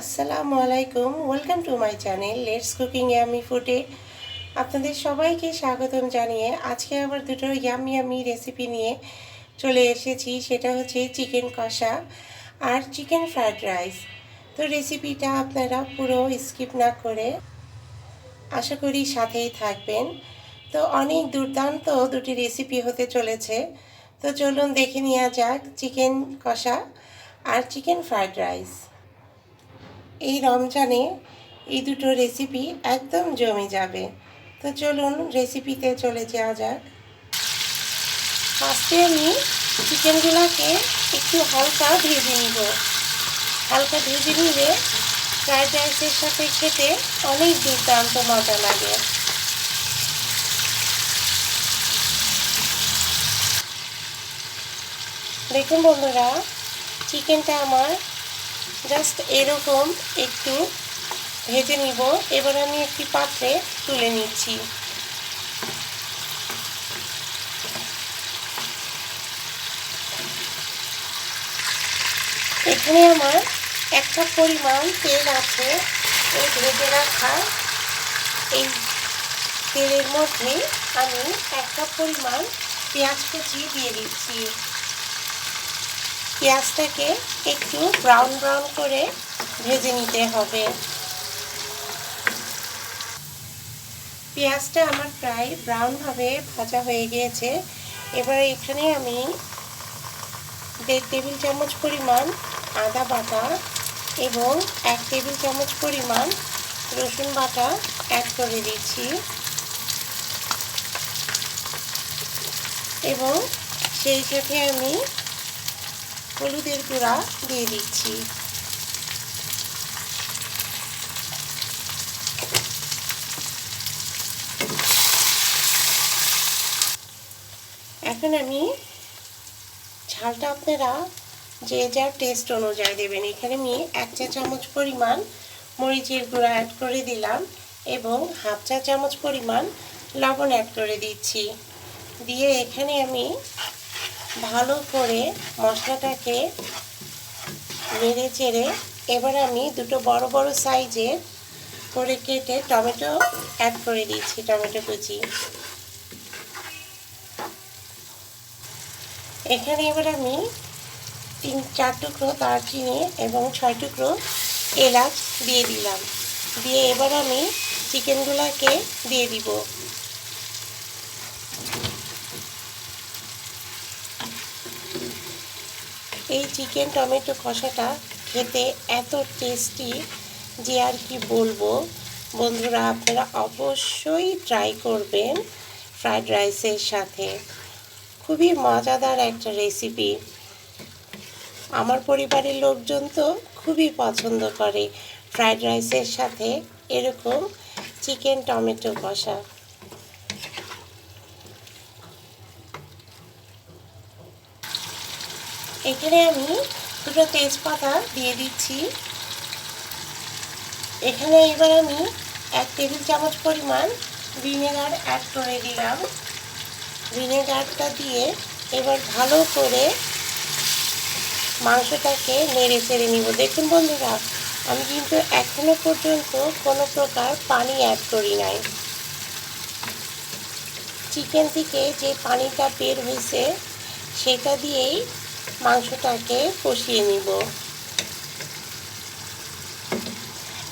আসসালামু আলাইকুম, welcome to my channel let's cooking yummy ফুডে আপনাদের সবাইকে স্বাগতম জানিয়ে আজকে আবার দুটো ইয়ামি রেসিপি নিয়ে চলে এসেছি। সেটা হচ্ছে চিকেন কষা আর চিকেন ফ্রাইড রাইস। তো রেসিপিটা আপনারা পুরো স্কিপ না করে আশা করি সাথেই থাকবেন। তো অনেক দুর্দান্ত দুটি রেসিপি হতে চলেছে। তো চলুন দেখে নেওয়া যাক চিকেন কষা আর চিকেন ফ্রাইড রাইস। এই রমজানে এই দুটো রেসিপি একদম জমে যাবে। তো চলুন রেসিপিতে চলে যাওয়া যাক। ফার্স্টে আমি চিকেনগুলোকে একটু হালকা ভেজে নিব। হালকা ভেজে নিলে ফ্রাইড রাইসের সাথে খেতে অনেক দুর্দান্ত মজা লাগে। দেখুন বন্ধুরা, চিকেনটা আমার জাস্ট এরকম একটু ভেজে নিব। এবার আমি একটি পাত্রে তুলে নিচ্ছি। এখানে আমার 1 কাপ পরিমাণ তেল আছে। এই ভেজে রাখা এই তেলের মধ্যে আমি 1 কাপ পরিমাণ পেঁয়াজ কুচি দিয়ে দিচ্ছি। পেঁয়াজটাকে একটু ব্রাউন করে ভেজে নিতে হবে। পেঁয়াজটা আমার প্রায় ব্রাউনভাবে ভাজা হয়ে গিয়েছে। এবার এখানে আমি 1.5 টেবিল চামচ পরিমাণ আদা বাটা এবং 1 টেবিল চামচ পরিমাণ রসুন বাটা অ্যাড করে দিচ্ছি এবং সেই সাথে আমি হলুদের গুঁড়া দিয়ে দিচ্ছি। এখন আমি ঝালটা আপনারা যে যার টেস্ট অনুযায়ী দেবেন। এখানে আমি 1 চা চামচ পরিমাণ মরিচের গুঁড়া অ্যাড করে দিলাম এবং 1/2 চা চামচ পরিমাণ লবণ অ্যাড করে দিচ্ছি। দিয়ে এখানে আমি ভালো করে মশলাটাকে নেড়ে চেড়ে এবার আমি দুটো বড় বড় সাইজের করে কেটে টমেটো অ্যাড করে দিচ্ছি, টমেটো কুচি। এখানে এবার আমি 3-4 টুকরো দারচিনি এবং 6 টুকরো এলাচ দিয়ে দিলাম। দিয়ে এবার আমি চিকেনগুলোকে দিয়ে দিব। এই চিকেন টমেটো কষাটা খেতে এত টেস্টি যে আর কি বলবো। বন্ধুরা, আপনারা অবশ্যই ট্রাই করবেন ফ্রাইড রাইসের সাথে। খুবই মজাদার একটা রেসিপি। আমার পরিবারের লোকজন তো খুবই পছন্দ করে ফ্রাইড রাইসের সাথে এরকম চিকেন টমেটো কষা। এখানে আমি দুটো তেজপাতা দিয়ে দিচ্ছি। এখানে এবার আমি 1 টেবিল চামচ পরিমাণ ভিনেগার অ্যাড করে দিলাম। ভিনেগারটা দিয়ে এবার ভালো করে মাংসটাকে নেড়ে চেড়ে নিব। দেখুন বন্ধুরা, আমি কিন্তু এখনো পর্যন্ত কোনো প্রকার পানি অ্যাড করি নাই। চিকেন থেকে যে পানিটা বের হয়েছে সেটা দিয়েই মাংসটাকে কষিয়ে নিব।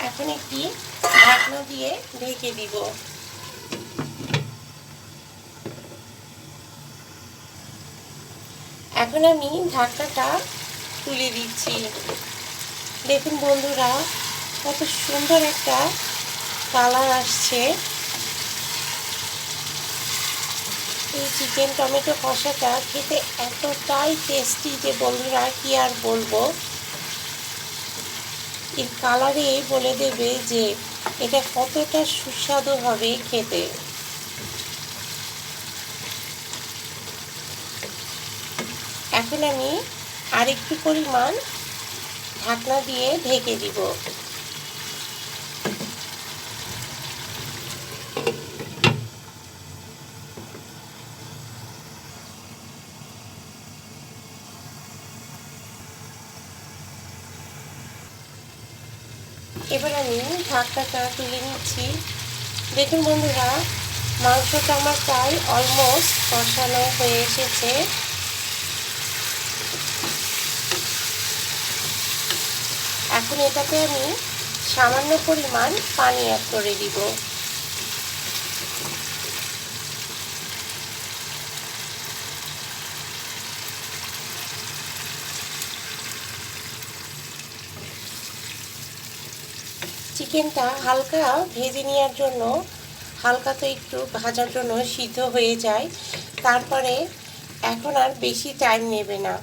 এখন একটি ঢাকনা দিয়ে ঢেকে দিব। এখন আমি ঢাকনাটা তুলে দিচ্ছি। দেখুন বন্ধুরা, কত সুন্দর একটা কালার আসছে। এই চিকেন টমেটো কষাটা খেতে এতটাই টেস্টি যে বন্ধুরা কি আর বলবো। এর কালারে বলে দেবে যে এটা কতটা সুস্বাদু হবে খেতে। এখন আমি আরেকটু পরিমাণ ঢাকনা দিয়ে ঢেকে দিব। এবার আমি ঢাকনাটা তুলে নিচ্ছি। দেখুন বন্ধুরা, মাংসটা আমার প্রায় অলমোস্ট কষানো হয়ে এসেছে। এখন এটাতে আমি সামান্য পরিমাণ পানি অ্যাড করে দিব। চিকেনটা হালকা ভেজে নেওয়ার জন্য, হালকা তো একটু ভাজার জন্য সিদ্ধ হয়ে যায়, তারপরে এখন আর বেশি টাইম নেবে না।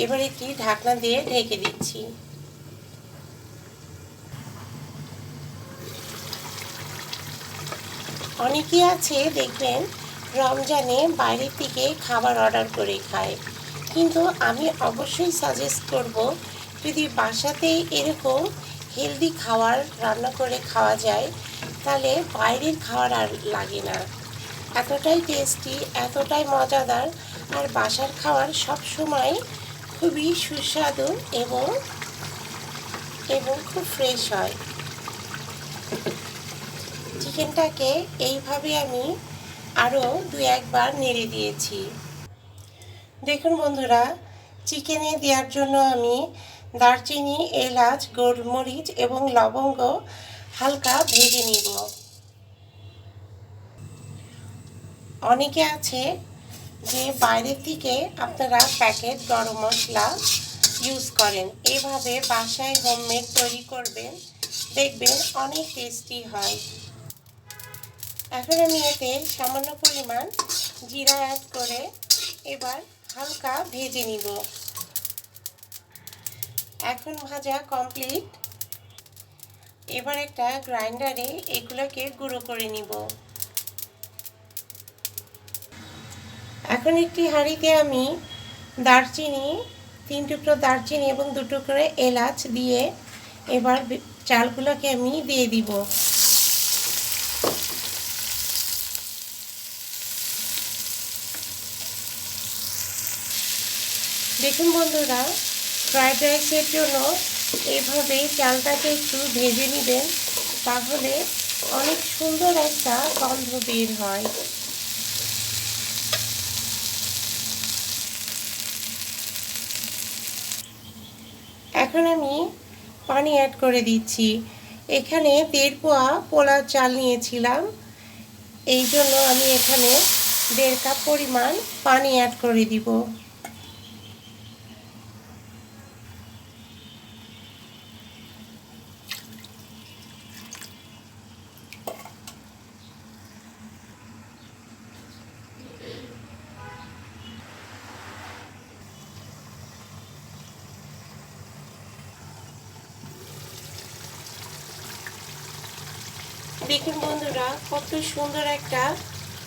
এবার একটি ঢাকনা দিয়ে ঢেকে দিচ্ছি। অনেকেই আছে দেখবেন রমজানে বাইরের থেকে খাবার অর্ডার করে খায়, কিন্তু আমি অবশ্যই সাজেস্ট করব যদি বাসাতেই এরকম হেলদি খাবার রান্না করে খাওয়া যায় তাহলে বাইরের খাবার আর লাগে না। এতটাই টেস্টি, এতটাই মজাদার, আর বাসার খাবার সব সময় খুবই সুস্বাদু এবং খুব ফ্রেশ হয়। চিকেনটাকে এইভাবে আমি আরও 2-1 বার নেড়ে দিয়েছি। দেখুন বন্ধুরা, চিকেনে দেওয়ার জন্য আমি দারচিনি, এলাচ, গোলমরিচ এবং লবঙ্গ হালকা ভেজে নিব। অনেকে আছে যে বাইরের থেকে আপনারা প্যাকেট গরম মশলা ইউজ করেন, এইভাবে বাসায় হোমমেড তৈরি করবেন, দেখবেন অনেক টেস্টি হয়। এখন আমি এতে সামান্য পরিমাণ জিরা অ্যাড করে এবার হালকা ভেজে নিব। এখন ভাজা কমপ্লিট। এবার একটা গ্রাইন্ডারে এগুলোকে গুঁড়ো করে নিব। এখন একটি হাঁড়িতে আমি দারচিনি, 3 টুকরো দারচিনি এবং 2 টুকরো এলাচ দিয়ে এবার চালগুলোকে আমি দিয়ে দিব। দেখুন বন্ধুরা, ফ্রাইড রাইসের জন্য এভাবে চালটাকে একটু ভেজে নেবেন, তাহলে অনেক সুন্দর একটা গন্ধ বের হয়। এখন আমি পানি অ্যাড করে দিচ্ছি। এখানে 1.5 পোয়া পোলাও চাল নিয়েছিলাম, এই জন্য আমি এখানে 1.5 কাপ পরিমাণ পানি অ্যাড করে দিব। দেখুন বন্ধুরা, কত সুন্দর একটা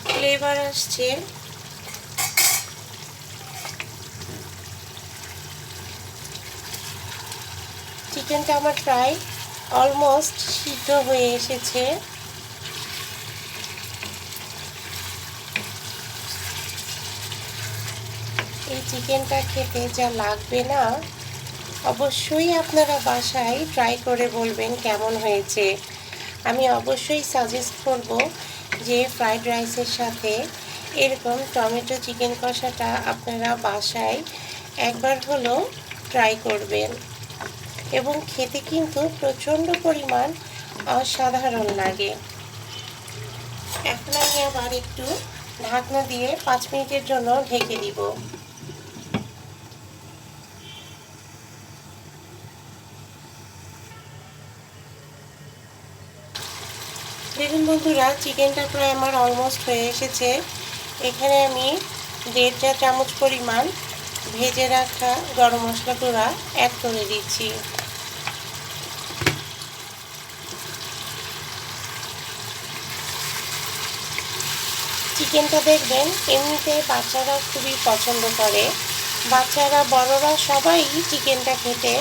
ফ্লেভার আসছে। চিকেনটা আমার প্রায় অলমোস্ট সিদ্ধ হয়ে এসেছে। এই চিকেনটা খেতে যা লাগবে না, অবশ্যই আপনারা বাসায় ট্রাই করে বলবেন কেমন হয়েছে। আমি অবশ্যই সাজেস্ট করব যে ফ্রাইড রাইসের সাথে এরকম টমেটো চিকেন কষাটা আপনারা বাসায় একবার হলেও ট্রাই করবেন, এবং খেতে কিন্তু প্রচণ্ড পরিমাণ অসাধারণ লাগে। এখন আমি আবার একটু ঢাকনা দিয়ে 5 মিনিটের জন্য ঢেকে দিব। দেখুন বন্ধুরা, চিকেনটা প্রায় আমার অলমোস্ট হয়ে এসেছে। এখানে আমি 1.5 চা চামচ পরিমাণ ভেজে রাখা গরম মশলা গুঁড়া অ্যাড করে দিচ্ছি। চিকেনটা দেখবেন এমনিতে বাচ্চারা খুবই পছন্দ করে, বাচ্চারা বড়রা সবাই চিকেনটা খেতে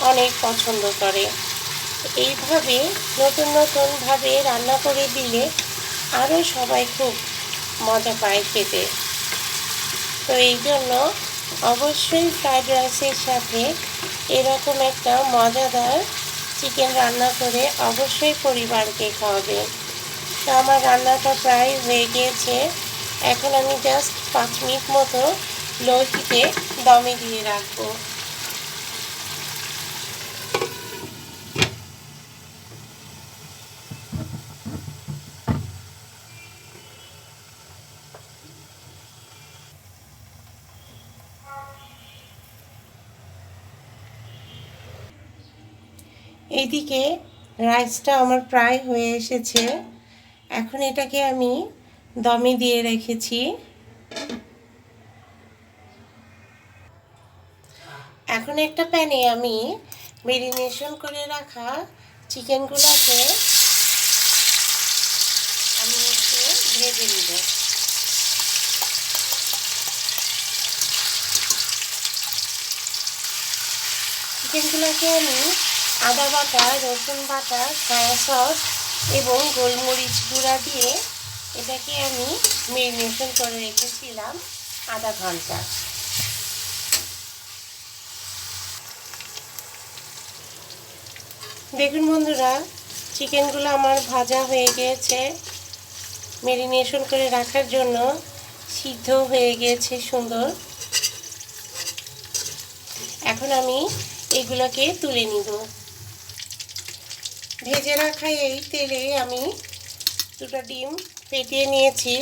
অনেক পছন্দ করে। এইভাবে নতুন নতুনভাবে রান্না করে দিলে আরও সবাই খুব মজা পায় খেতে। তো এই জন্য অবশ্যই ফ্রাইড রাইসের সাথে এরকম একটা মজাদার চিকেন রান্না করে অবশ্যই পরিবারকে খাওয়াবে। তো আমার রান্নাটা প্রায় হয়ে গিয়েছে। এখন আমি জাস্ট 5 মিনিট মতো লো হিটে দমে দিয়ে রাখবো। এইদিকে রাইসটা আমার প্রায় হয়ে এসেছে। এখন এটাকে আমি দমে দিয়ে রেখেছি। এখন একটা প্যানে আমি মেরিনেশন করে রাখা চিকেনগুলোকে আমি একটু ভেজে নিব। চিকেনগুলোকে আমি আদা বাটা, রসুন বাটা, সয়া সস এবং গোলমরিচ গুঁড়া দিয়ে এটাকে আমি মেরিনেশন করে রেখেছিলাম আধা ঘন্টা। দেখুন বন্ধুরা, চিকেনগুলো আমার ভাজা হয়ে গিয়েছে। মেরিনেশন করে রাখার জন্য সিদ্ধ হয়ে গিয়েছে সুন্দর। এখন আমি এগুলোকে তুলে নিব। ভেজে রাখা এই তেলে আমি দুটো ডিম ফেটিয়ে নিয়েছি।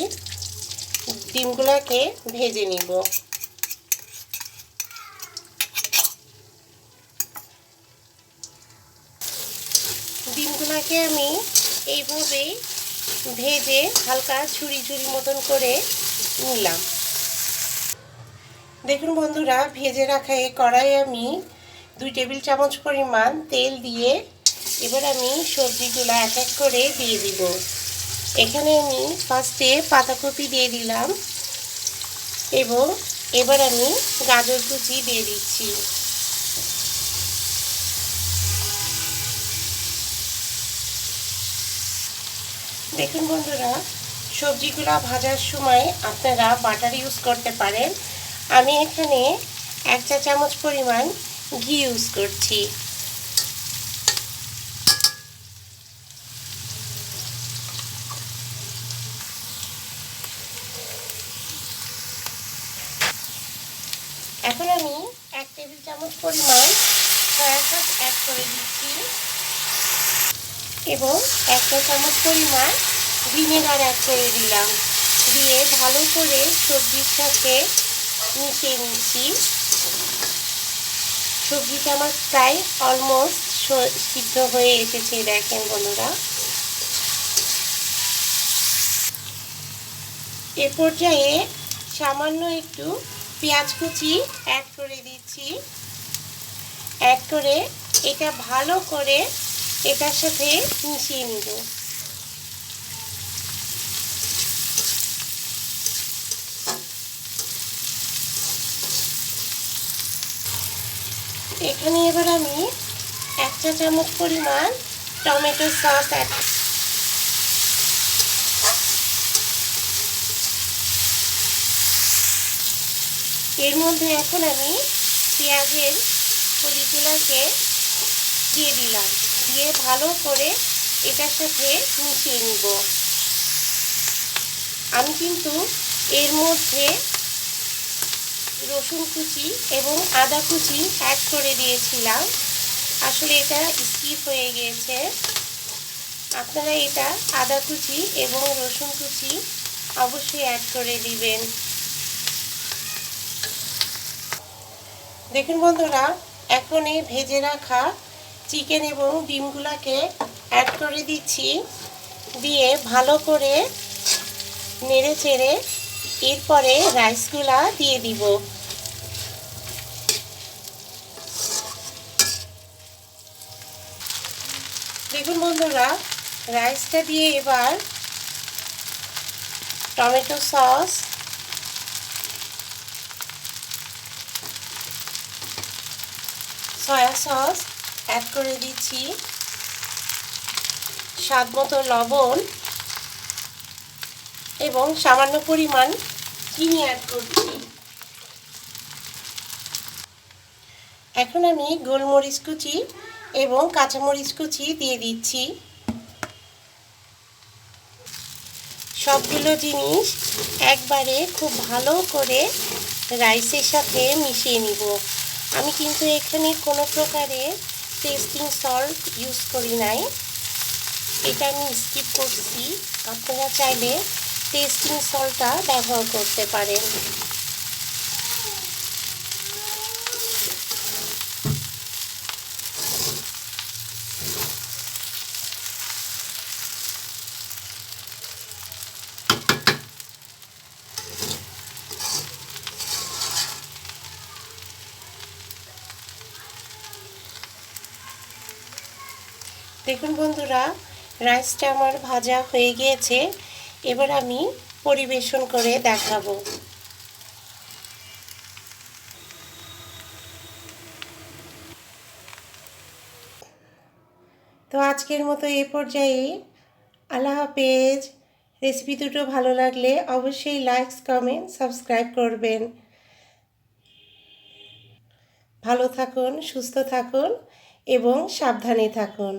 ডিমগুলোকে ভেজে নিব। ডিমগুলোকে আমি এইভাবেই ভেজে হালকা ঝুরি ঝুরি মতন করে নিলাম। দেখুন বন্ধুরা, ভেজে রাখা এই কড়াই আমি 2 টেবিল চামচ পরিমাণ তেল দিয়ে এবার আমি সবজিগুলো এক এক করে দিয়ে দিব। এখানে আমি ফার্স্টে পাতাকপি দিয়ে দিলাম এবং এবার আমি গাজর কুচি দিয়ে দিচ্ছি। দেখুন বন্ধুরা, সবজিগুলো ভাজার সময় আপনারা বাটার ইউজ করতে পারেন। আমি এখানে 1 চা চামচ পরিমাণ ঘি ইউজ করছি। এখন আমি 1 টেবিল চামচ পরিমাণ সয়া সস অ্যাড করে দিচ্ছি এবং 1 চা চামচ পরিমাণ ভিনেগার অ্যাড করে দিলাম। দিয়ে ভালো করে সবজির সাথে মিশিয়ে নিচ্ছি। সবজিটা আমার প্রায় অলমোস্ট সিদ্ধ হয়ে এসেছে। দেখেন বন্ধুরা, এ পর্যায়ে সামান্য একটু পেঁয়াজ কুচি অ্যাড করে দিচ্ছি। অ্যাড করে এটা ভালো করে এটার সাথে মিশিয়ে নিব। এখানে এবার আমি 1 চা চামচ পরিমাণ টমেটো সস অ্যাড। এর মধ্যে এখন আমি পেঁয়াজের কলিগুলোকে দিয়ে দিলাম। দিয়ে ভালো করে এটার সাথে মিশিয়ে নিব। আমি কিন্তু এর মধ্যে রসুন কুচি এবং আদা কুচি অ্যাড করে দিয়েছিলাম। আসলে এটা স্কিপ হয়ে গিয়েছে। আপনারা এটা আদা কুচি এবং রসুন কুচি অবশ্যই অ্যাড করে দিবেন। দেখুন বন্ধুরা, এখন এই ভেজে রাখা চিকেন এবং ডিমগুলোকে অ্যাড করে দিচ্ছি। দিয়ে ভালো করে নেড়ে চেড়ে এরপরে রাইসগুলা দিয়ে দিব। দেখুন বন্ধুরা, রাইসটা দিয়ে এবার tomato sauce, soya sauce add করে দিচ্ছি, স্বাদ মতো লবণ এবং সামান্য পরিমাণ চিনি অ্যাড করছি। এখন আমি গোলমরিচ কুচি এবং কাঁচামরিচ কুচি দিয়ে দিচ্ছি। সবগুলো জিনিস একবারে খুব ভালো করে রাইসের সাথে মিশিয়ে নিব। আমি কিন্তু এখানে কোনো প্রকারের টেস্টিং সল্ট ইউজ করি নাই, এটা আমি স্কিপ করছি। আপনারা চাইলে টেস্টিং সল্টটা ব্যবহার করতে পারেন। দেখুন বন্ধুরা, রাইসটা আমার ভাজা হয়ে গিয়েছে। এবার আমি পরিবেশন করে দেখাবো। তো আজকের মতো এ পর্যায়ে আল্লাহ হাফেজ। রেসিপি দুটো ভালো লাগলে অবশ্যই লাইক, কমেন্ট, সাবস্ক্রাইব করবেন। ভালো থাকুন, সুস্থ থাকুন এবং সাবধানে থাকুন।